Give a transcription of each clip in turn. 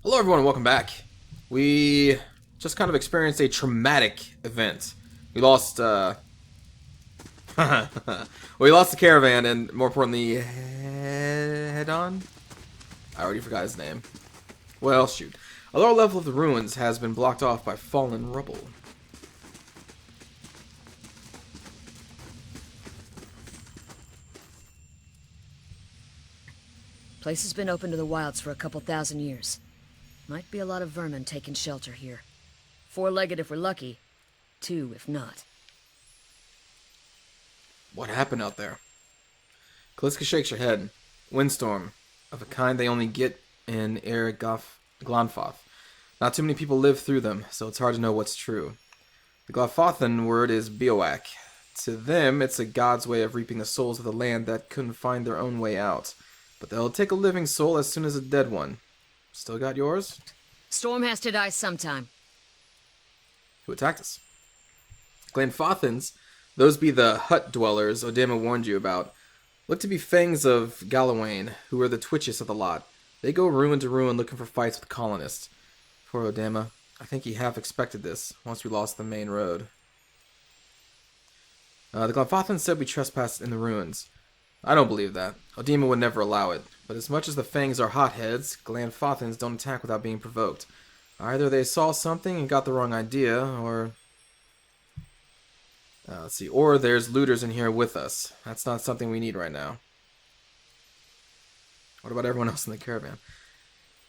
Hello everyone, welcome back. We just kind of experienced a traumatic event. We lost, we lost the caravan and, more importantly, Hedon? I already forgot his name. Well, shoot. A lower level of the ruins has been blocked off by fallen rubble. Place has been open to the wilds for a couple thousand years. Might be a lot of vermin taking shelter here. Four-legged if we're lucky, two if not. What happened out there? Kaliska shakes her head. Windstorm, of a kind they only get in Glonfoth. Not too many people live through them, so it's hard to know what's true. The Glonfothan word is bioak. To them, it's a god's way of reaping the souls of the land that couldn't find their own way out. But they'll take a living soul as soon as a dead one. Still got yours? Storm has to die sometime. Who attacked us? Glonfothans, those be the hut dwellers Odema warned you about. Look to be fangs of Galawain, who are the twitchiest of the lot. They go ruin to ruin looking for fights with colonists. Poor Odema. I think he half expected this, once we lost the main road. The Glonfothans said we trespassed in the ruins. I don't believe that. Odema would never allow it. But as much as the fangs are hotheads, Glonfothans don't attack without being provoked. Either they saw something and got the wrong idea, or... let's see. Or there's looters in here with us. That's not something we need right now. What about everyone else in the caravan?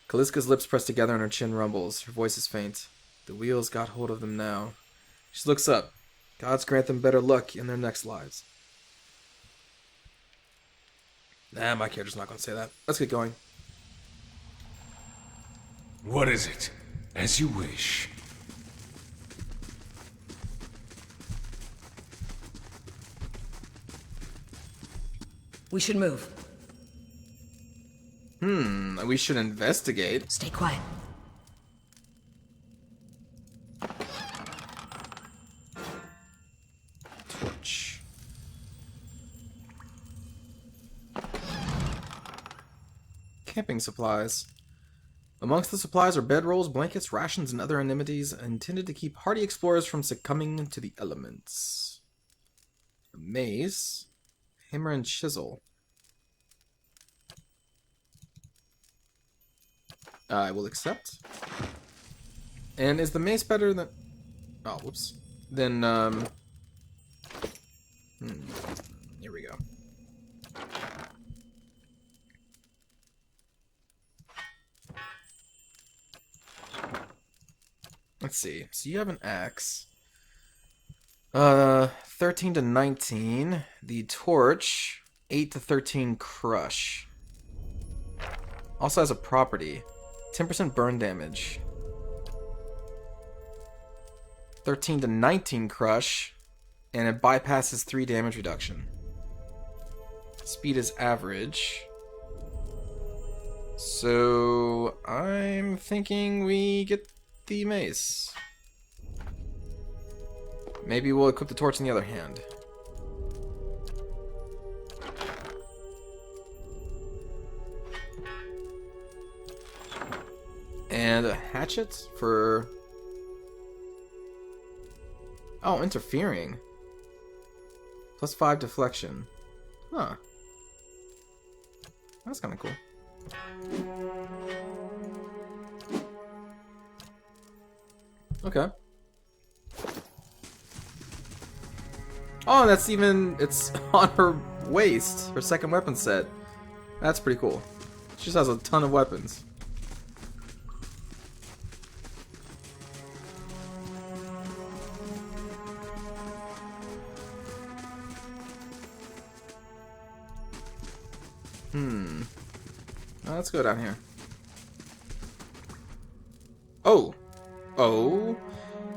Kaliska's lips press together and her chin rumbles. Her voice is faint. The wheels got hold of them now. She looks up. Gods grant them better luck in their next lives. Nah, my character's not going to say that. Let's get going. What is it? As you wish. We should move. We should investigate. Stay quiet. Torch. Camping supplies. Amongst the supplies are bedrolls, blankets, rations, and other amenities intended to keep hardy explorers from succumbing to the elements. A mace. Hammer and chisel. I will accept. And is the mace better than... Oh, whoops. Then, here we go. Let's see. So you have an axe. 13 to 19. The torch, 8 to 13 crush. Also has a property. 10% burn damage. 13 to 19 crush. And it bypasses 3 damage reduction. Speed is average. So I'm thinking we get the mace. Maybe we'll equip the torch in the other hand. And a hatchet for... Oh, interfering. Plus 5 deflection. Huh. That's kind of cool. Okay. Oh, that's even... It's on her waist. Her second weapon set. That's pretty cool. She just has a ton of weapons. Let's go down here. Oh. Oh.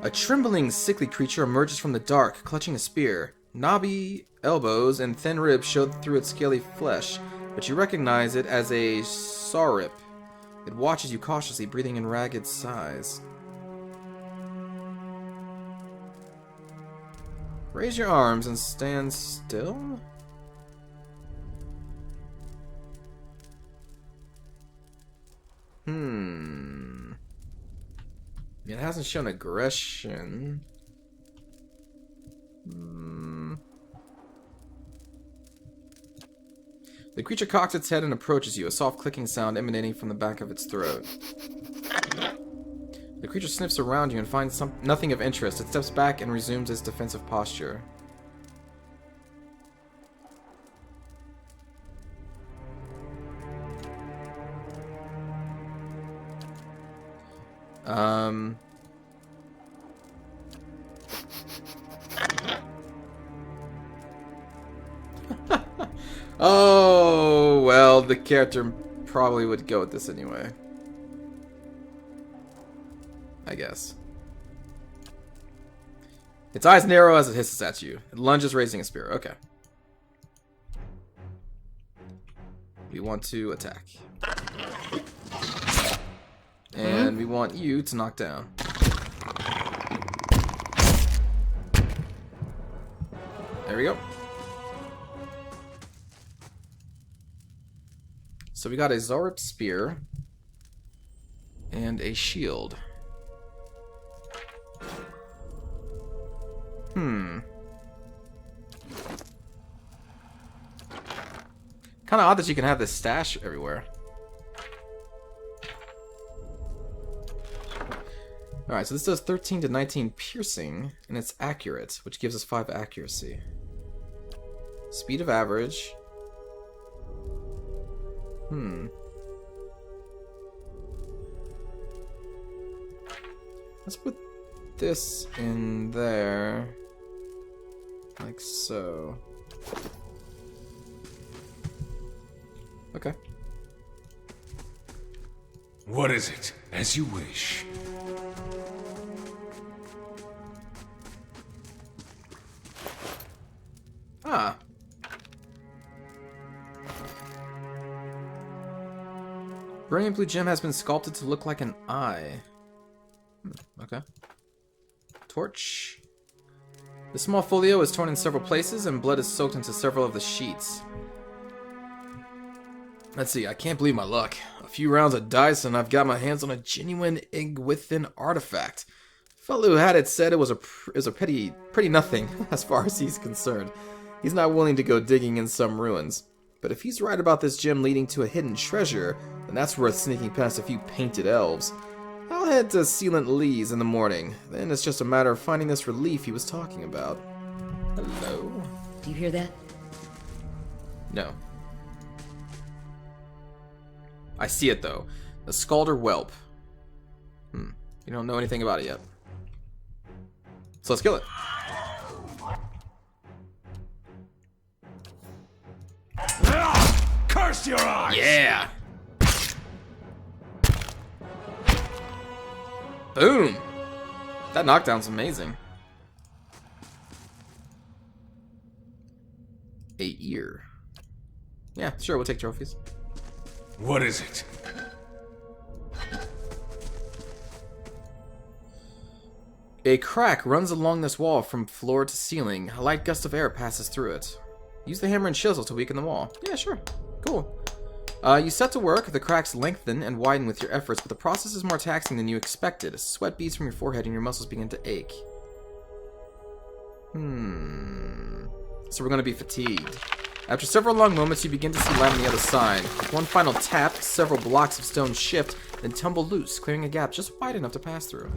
A trembling, sickly creature emerges from the dark, clutching a spear. Knobby elbows and thin ribs show through its scaly flesh, but you recognize it as a saurip. It watches you cautiously, breathing in ragged sighs. Raise your arms and stand still? It hasn't shown aggression. The creature cocks its head and approaches you, a soft clicking sound emanating from the back of its throat. The creature sniffs around you and finds nothing of interest. It steps back and resumes its defensive posture. Oh, well, the character probably would go with this anyway. I guess. Its eyes narrow as it hisses at you. It lunges, raising a spear. Okay. We want to attack. And we want you to knock down. There we go. So we got a Zorip spear and a shield. Kind of odd that you can have this stash everywhere. Alright, so this does 13 to 19 piercing, and it's accurate, which gives us 5 accuracy. Speed of average. Let's put this in there. Like so. Okay. What is it? As you wish. Ah. Brilliant blue gem has been sculpted to look like an eye. Okay. Torch. The small folio is torn in several places and blood is soaked into several of the sheets. Let's see, I can't believe my luck. A few rounds of dice and I've got my hands on a genuine Igwithan artifact. The fellow who had it said it was a pretty nothing as far as he's concerned. He's not willing to go digging in some ruins. But if he's right about this gem leading to a hidden treasure, then that's worth sneaking past a few painted elves. I'll head to Sealant Lee's in the morning. Then it's just a matter of finding this relief he was talking about. Hello? Do you hear that? No. I see it though. The Scalder Whelp. You don't know anything about it yet. So let's kill it. Curse your eyes! Yeah! Boom! That knockdown's amazing. A ear. Yeah, sure, we'll take trophies. What is it? A crack runs along this wall from floor to ceiling. A light gust of air passes through it. Use the hammer and chisel to weaken the wall. Yeah, sure. Cool. You set to work. The cracks lengthen and widen with your efforts, but the process is more taxing than you expected. Sweat beads from your forehead and your muscles begin to ache. So we're going to be fatigued. After several long moments, you begin to see light on the other side. With one final tap, several blocks of stone shift, then tumble loose, clearing a gap just wide enough to pass through.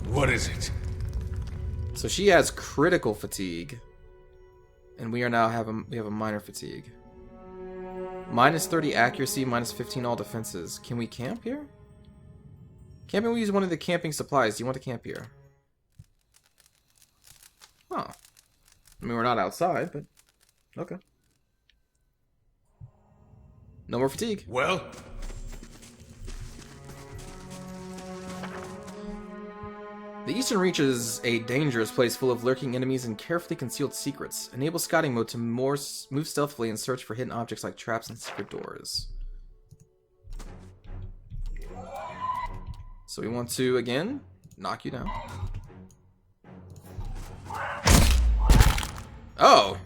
What is it? So she has critical fatigue. And we now have a minor fatigue. Minus 30 accuracy, minus 15 all defenses. Can we camp here? Camping, we use one of the camping supplies. Do you want to camp here? Huh. I mean, we're not outside, but okay. No more fatigue. Well? The Eastern Reach is a dangerous place full of lurking enemies and carefully concealed secrets. Enable scouting mode to move stealthily and search for hidden objects like traps and secret doors. So we want to, again, knock you down. Oh!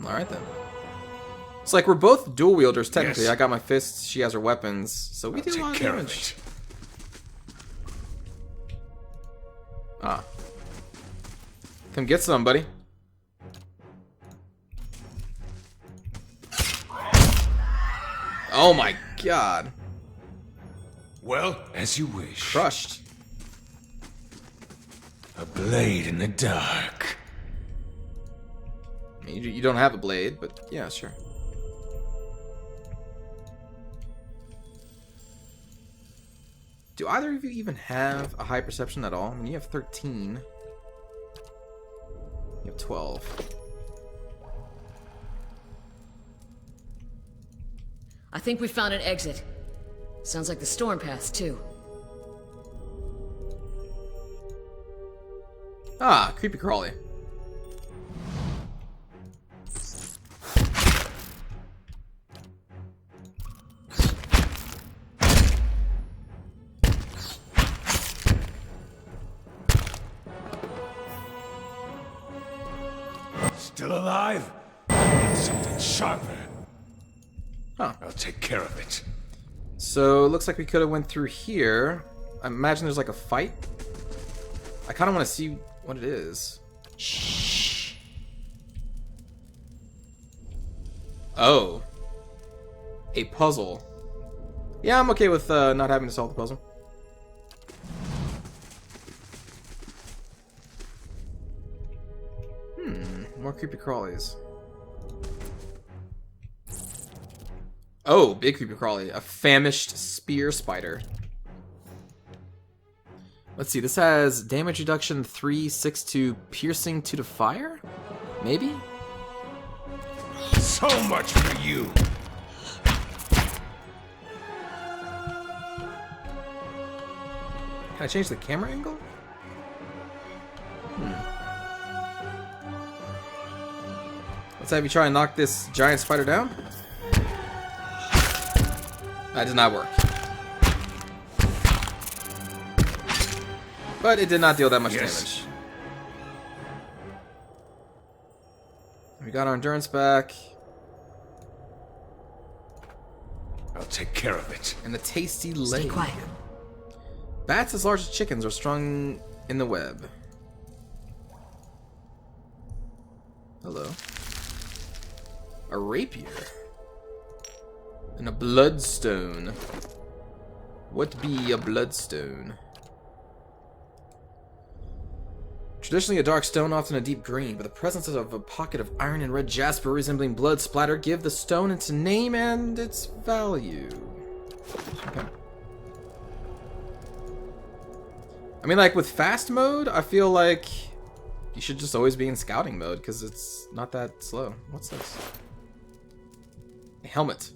Alright then. It's like we're both dual wielders, technically. Yes. I got my fists, she has her weapons, so we I'll do a take lot of care of damage. it. Ah. Come get some, buddy. Oh my god. Well, as you wish. Crushed. A blade in the dark. I mean, you don't have a blade, but yeah, sure. Do either of you even have a high perception at all? I mean, you have 13. You have 12. I think we found an exit. Sounds like the storm path, too. Ah, creepy crawly. Still alive? I need something sharper. Huh. I'll take care of it. So, it looks like we could have went through here. I imagine there's like a fight. I kind of want to see what it is. Shh. Oh. A puzzle. Yeah, I'm okay with not having to solve the puzzle. More creepy crawlies. Oh, big creepy crawly. A famished spear spider. Let's see, this has damage reduction 3, 6 to piercing 2 to fire? Maybe? So much for you. Can I change the camera angle? Let's have you try and knock this giant spider down. That did not work. But it did not deal that much Yes. damage. We got our endurance back. I'll take care of it. And the tasty Stay leg. quiet. Bats as large as chickens are strung in the web. Hello. A rapier. And a bloodstone. What be a bloodstone? Traditionally a dark stone, often a deep green, but the presence of a pocket of iron and red jasper resembling blood splatter give the stone its name and its value. Okay. I mean, like, with fast mode, I feel like you should just always be in scouting mode, because it's not that slow. What's this? A helmet.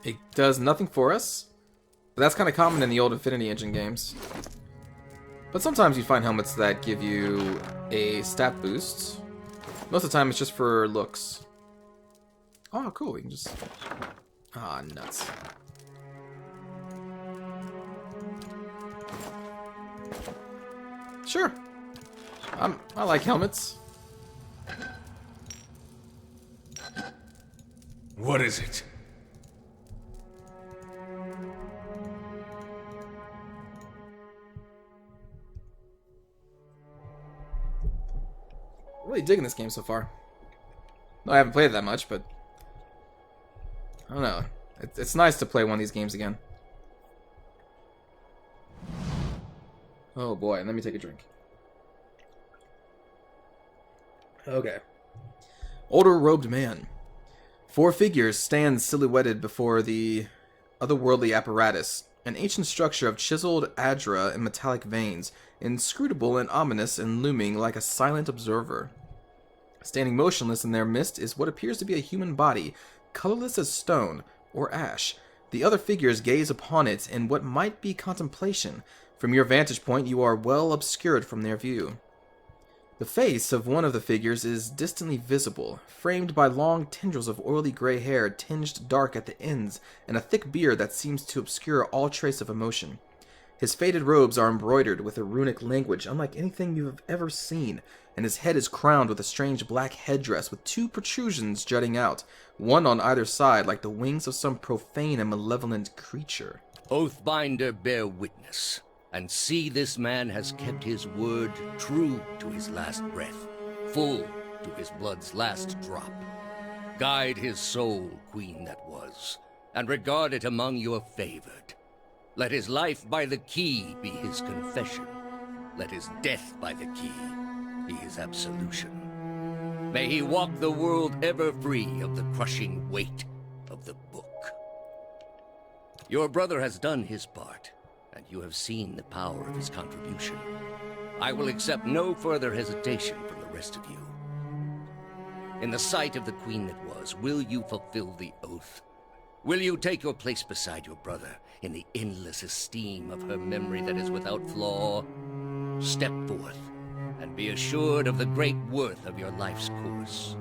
It does nothing for us. But that's kind of common in the old Infinity Engine games. But sometimes you find helmets that give you a stat boost. Most of the time it's just for looks. Oh, cool. We can just... Ah, nuts. Sure. I like helmets. What is it? Really digging this game so far. No, I haven't played it that much, but I don't know. It's nice to play one of these games again. Oh boy, let me take a drink. Okay. Older robed man. 4 figures stand silhouetted before the otherworldly apparatus, an ancient structure of chiseled adra and metallic veins, inscrutable and ominous and looming like a silent observer. Standing motionless in their midst is what appears to be a human body, colorless as stone or ash. The other figures gaze upon it in what might be contemplation. From your vantage point, you are well obscured from their view. The face of one of the figures is distantly visible, framed by long tendrils of oily gray hair tinged dark at the ends, and a thick beard that seems to obscure all trace of emotion. His faded robes are embroidered with a runic language unlike anything you have ever seen, and his head is crowned with a strange black headdress with two protrusions jutting out, one on either side like the wings of some profane and malevolent creature. Oathbinder, bear witness, and see this man has kept his word true to his last breath, full to his blood's last drop. Guide his soul, queen that was, and regard it among your favored. Let his life by the key be his confession. Let his death by the key be his absolution. May he walk the world ever free of the crushing weight of the book. Your brother has done his part, and you have seen the power of his contribution. I will accept no further hesitation from the rest of you. In the sight of the queen that was, will you fulfill the oath? Will you take your place beside your brother in the endless esteem of her memory that is without flaw? Step forth, and be assured of the great worth of your life's course.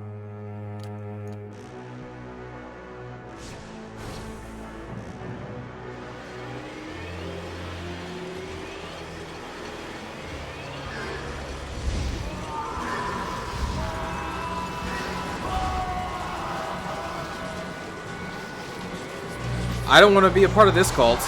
I don't want to be a part of this cult.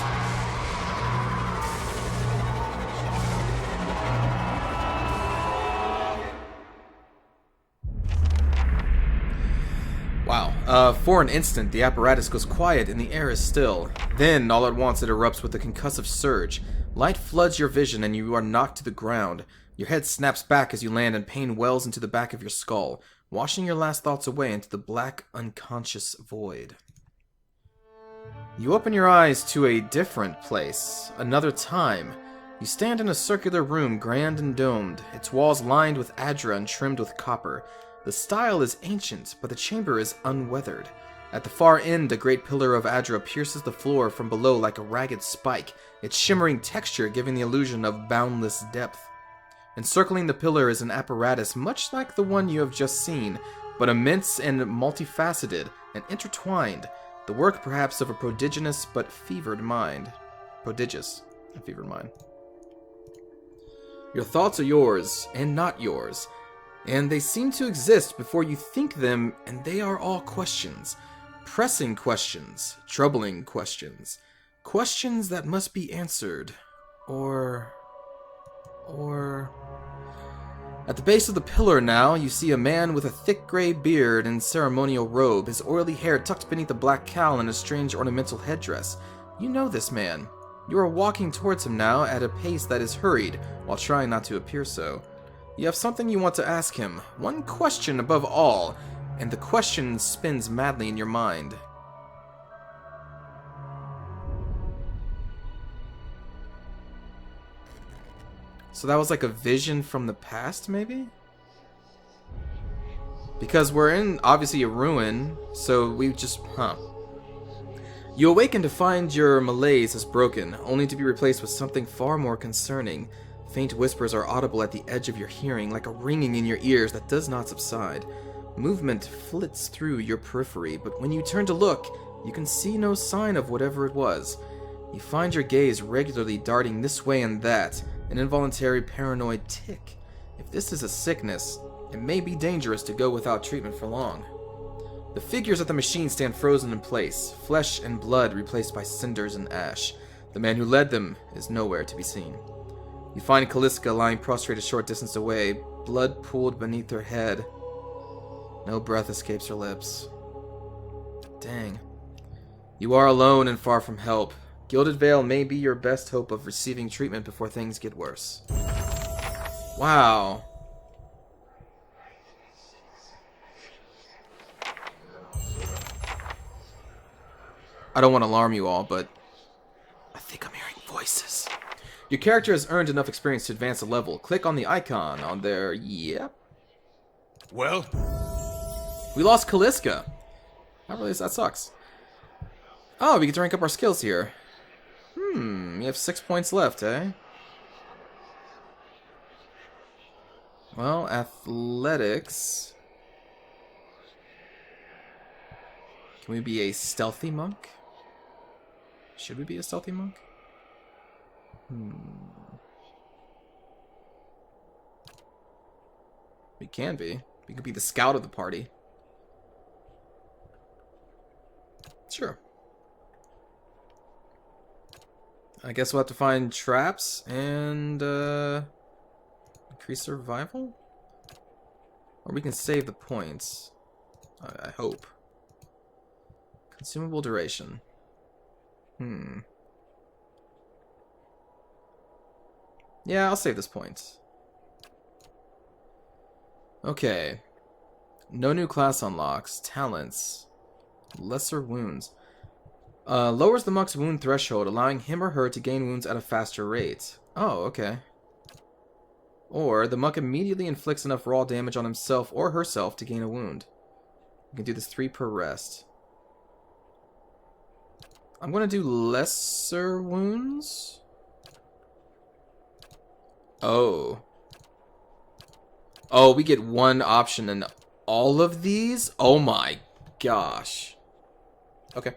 Wow. For an instant, the apparatus goes quiet and the air is still. Then, all at once, it erupts with a concussive surge. Light floods your vision and you are knocked to the ground. Your head snaps back as you land and pain wells into the back of your skull, washing your last thoughts away into the black, unconscious void. You open your eyes to a different place, another time. You stand in a circular room, grand and domed, its walls lined with adra and trimmed with copper. The style is ancient, but the chamber is unweathered. At the far end, a great pillar of adra pierces the floor from below like a ragged spike, its shimmering texture giving the illusion of boundless depth. Encircling the pillar is an apparatus much like the one you have just seen, but immense and multifaceted and intertwined. The work, perhaps, of a prodigious but fevered mind. Prodigious and fevered mind. Your thoughts are yours, and not yours. And they seem to exist before you think them, and they are all questions. Pressing questions. Troubling questions. Questions that must be answered. Or... At the base of the pillar now, you see a man with a thick gray beard and ceremonial robe, his oily hair tucked beneath a black cowl and a strange ornamental headdress. You know this man. You are walking towards him now at a pace that is hurried, while trying not to appear so. You have something you want to ask him, one question above all, and the question spins madly in your mind. So that was like a vision from the past, maybe? Because we're in, obviously, a ruin, so we just, You awaken to find your malaise is broken, only to be replaced with something far more concerning. Faint whispers are audible at the edge of your hearing, like a ringing in your ears that does not subside. Movement flits through your periphery, but when you turn to look, you can see no sign of whatever it was. You find your gaze regularly darting this way and that, an involuntary paranoid tick. If this is a sickness, it may be dangerous to go without treatment for long. The figures at the machine stand frozen in place, flesh and blood replaced by cinders and ash. The man who led them is nowhere to be seen. You find Calliska lying prostrate a short distance away, blood pooled beneath her head. No breath escapes her lips. Dang. You are alone and far from help. Gilded Veil may be your best hope of receiving treatment before things get worse. Wow. I don't want to alarm you all, but I think I'm hearing voices. Your character has earned enough experience to advance a level. Click on the icon on their... Yep. Well? We lost Calliska. That sucks. Oh, we get to rank up our skills here. You have 6 points left, eh? Well, athletics. Can we be a stealthy monk? Should we be a stealthy monk? We can be. We could be the scout of the party. Sure. I guess we'll have to find traps and increase survival? Or we can save the points. I hope. Consumable duration. Yeah, I'll save this point. Okay. No new class unlocks. Talents. Lesser wounds. Lowers the monk's wound threshold, allowing him or her to gain wounds at a faster rate. Oh, okay. Or, the monk immediately inflicts enough raw damage on himself or herself to gain a wound. You can do this 3 per rest. I'm going to do lesser wounds. Oh. Oh, we get one option in all of these? Oh my gosh. Okay.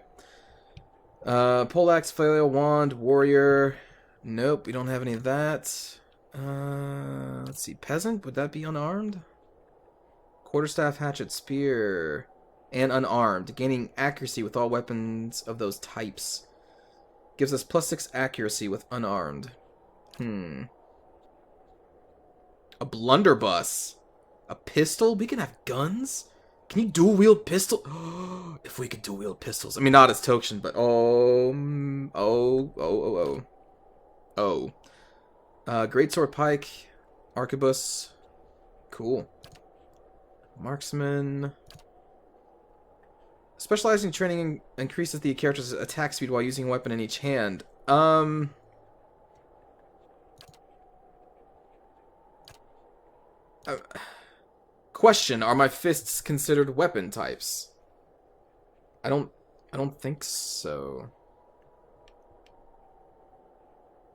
Poleaxe, flail, wand, warrior. Nope, we don't have any of that. Let's see. Peasant, would that be unarmed? Quarterstaff, hatchet, spear, and unarmed. Gaining accuracy with all weapons of those types. Gives us +6 accuracy with unarmed. A blunderbuss. A pistol? We can have guns? Can you dual-wield pistol? If we could dual-wield pistols. I mean, not as tokshen, but greatsword pike. Arquebus. Cool. Marksman. Specializing training increases the character's attack speed while using a weapon in each hand. Question, are my fists considered weapon types? I don't think so.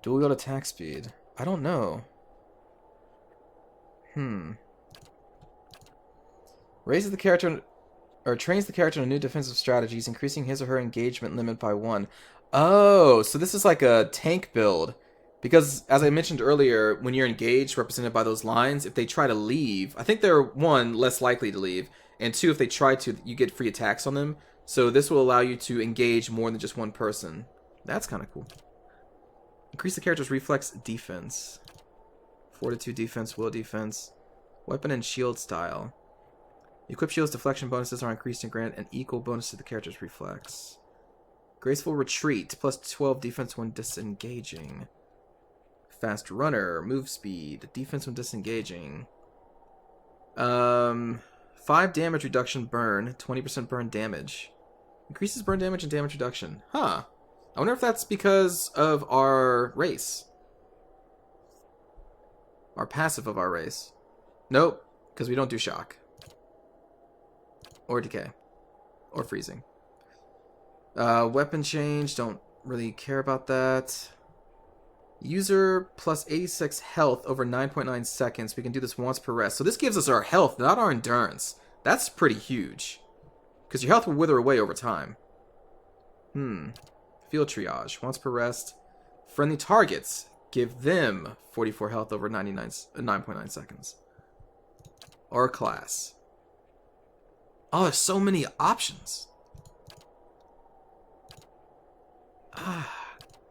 Dual wield attack speed. I don't know. Raises the character or trains the character in new defensive strategies, increasing his or her engagement limit by 1. Oh, so this is like a tank build. Because, as I mentioned earlier, when you're engaged, represented by those lines, if they try to leave, I think they're, 1, less likely to leave, and 2, if they try to, you get free attacks on them. So this will allow you to engage more than just one person. That's kind of cool. Increase the character's reflex defense. Fortitude defense, will defense. Weapon and shield style. Equip shield's deflection bonuses are increased and grant an equal bonus to the character's reflex. Graceful retreat, +12 defense when disengaging. Fast runner, move speed, defense when disengaging. 5 damage reduction burn, 20% burn damage. Increases burn damage and damage reduction. Huh. I wonder if that's because of our race. Our passive of our race. Nope, because we don't do shock. Or decay. Or freezing. Weapon change, don't really care about that. User plus 86 health over 9.9 seconds. We can do this once per rest. So this gives us our health, not our endurance. That's pretty huge. Because your health will wither away over time. Field triage. Once per rest. Friendly targets. Give them 44 health over 9.9 seconds. Or class. Oh, there's so many options.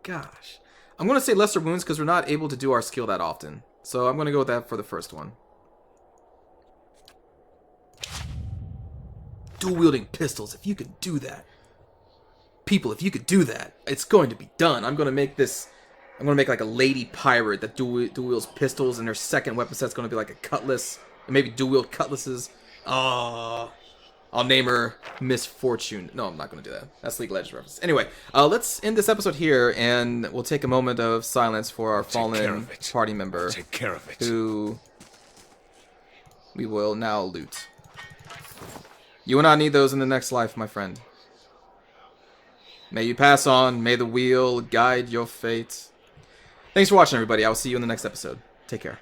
Gosh. I'm going to say lesser wounds because we're not able to do our skill that often. So I'm going to go with that for the first one. Dual-wielding pistols, if you could do that. People, if you could do that, it's going to be done. I'm going to make this... I'm going to make like a lady pirate that dual-wields pistols, and her second weapon set's going to be like a cutlass. And maybe dual-wield cutlasses. Oh... I'll name her Miss Fortune. No, I'm not going to do that. That's League of Legends reference. Anyway, let's end this episode here, and we'll take a moment of silence for our fallen party member. Take care of it. Who we will now loot. You will not need those in the next life, my friend. May you pass on. May the wheel guide your fate. Thanks for watching, everybody. I will see you in the next episode. Take care.